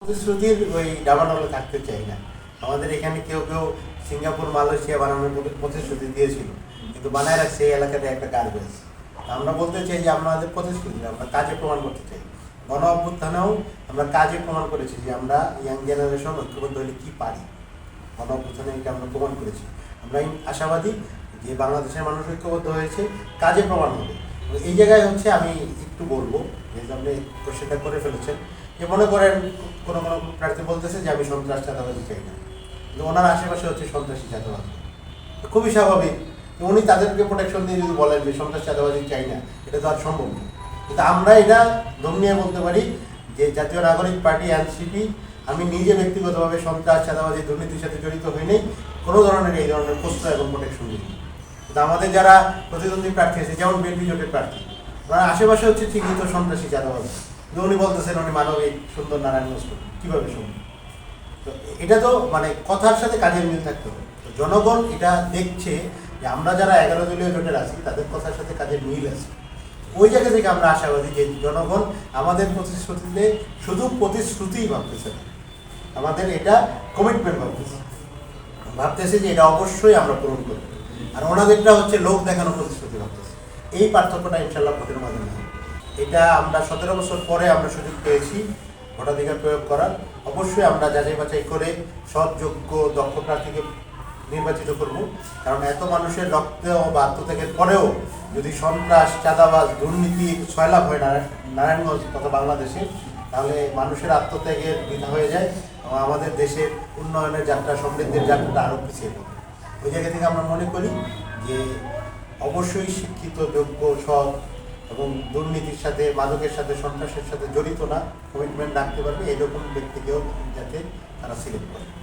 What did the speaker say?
প্রতিশ্রুতির ওই ডামাডোলে থাকতে চাই না। আমাদের এখানে কেউ কেউ সিঙ্গাপুর মালয়েশিয়া বানানোর প্রতিশ্রুতি দিয়েছিল, কিন্তু বানায় রাখছে এই এলাকাতে একটা গার্বেজ। আমরা বলতে চাই যে আমাদের প্রতিশ্রুতি আমরা কাজে প্রমাণ করতে চাই। গণ অভ্যুত্থানেও আমরা কাজে প্রমাণ করেছি যে আমরা ইয়াং জেনারেশন ঐক্যবদ্ধ হলে কী পারি। গণ অভ্যুত্থানে এটা আমরা প্রমাণ করেছি। আমরা আশাবাদী যে বাংলাদেশের মানুষ ঐক্যবদ্ধ হয়েছে, কাজে প্রমাণ হবে। এই জায়গায় হচ্ছে আমি একটু বলবো, যেহেতু আপনি কোশ্চেনটা করে ফেলেছেন, যে মনে করেন কোনো কোনো প্রার্থী বলতেছে যে আমি সন্ত্রাস চাঁদাবাজি চাই না, কিন্তু ওনার আশেপাশে হচ্ছে সন্ত্রাসী চাঁদাবাজি। খুবই স্বাভাবিক উনি তাদেরকে প্রোটেকশন দিয়ে যদি বলেন যে সন্ত্রাস চাঁদাবাজি চাই না, এটা তো আর সম্ভব না। কিন্তু আমরা এটা দম নিয়ে বলতে পারি যে জাতীয় নাগরিক পার্টি এনসিপি, আমি নিজে ব্যক্তিগতভাবে সন্ত্রাস চাঁদাবাজি দুর্নীতির সাথে জড়িত হইনি, কোনো ধরনের এই ধরনের প্রশ্রয় এবং প্রোটেকশন দিই। কিন্তু আমাদের যারা প্রতিদ্বন্দ্বী প্রার্থী আছে, যেমন বিএনপি জোটের প্রার্থী, ওনার আশেপাশে হচ্ছে ঠিকই তো সন্ত্রাসী চাঁদাবাজি, উনি বলতেছেন উনি মানবিক সুন্দর নারায়ণগঞ্জ কীভাবে সম্ভব? তো এটা তো মানে কথার সাথে কাজের মিল থাকতে হবে। তো জনগণ এটা দেখছে যে আমরা যারা 11 দলীয় জোটের আছি তাদের কথার সাথে কাজের মিল আছে। ওই জায়গা থেকে আমরা আশাবাদী যে জনগণ আমাদের প্রতিশ্রুতিতে শুধু প্রতিশ্রুতিই ভাবতেছে না, আমাদের এটা কমিটমেন্ট ভাবতেছে যে এটা অবশ্যই আমরা পূরণ করব। আর ওনাদেরটা হচ্ছে লোক দেখানো প্রতিশ্রুতি ভাবতেছে। এই পার্থক্যটা ইনশাল্লাহ ভোটের মাধ্যমে হবে। এটা আমরা 17 বছর পরে আমরা সুযোগ পেয়েছি ভোটাধিকার প্রয়োগ করার। অবশ্যই আমরা যাচাই বাছাই করে সৎ, যোগ্য, দক্ষ প্রার্থীকে নির্বাচিত করব। কারণ এত মানুষের রক্ত বা আত্মত্যাগের পরেও যদি সন্ত্রাস, চাঁদাবাজ, দুর্নীতি সয়লাভ হয় নারায়ণগঞ্জ তথা বাংলাদেশে, তাহলে মানুষের আত্মত্যাগের দ্বিধা হয়ে যায় এবং আমাদের দেশের উন্নয়নের যাত্রা, সমৃদ্ধির যাত্রাটা আরও পিছিয়ে পড়ে। ওই জায়গা থেকে আমরা মনে করি যে অবশ্যই শিক্ষিত, যোগ্য, সৎ এবং দুর্নীতির সাথে, মাদকের সাথে, সন্ত্রাসের সাথে জড়িত না, কমিটমেন্ট রাখতে পারবে এরকম ব্যক্তিকেও যাতে তারা সিলেক্ট করে।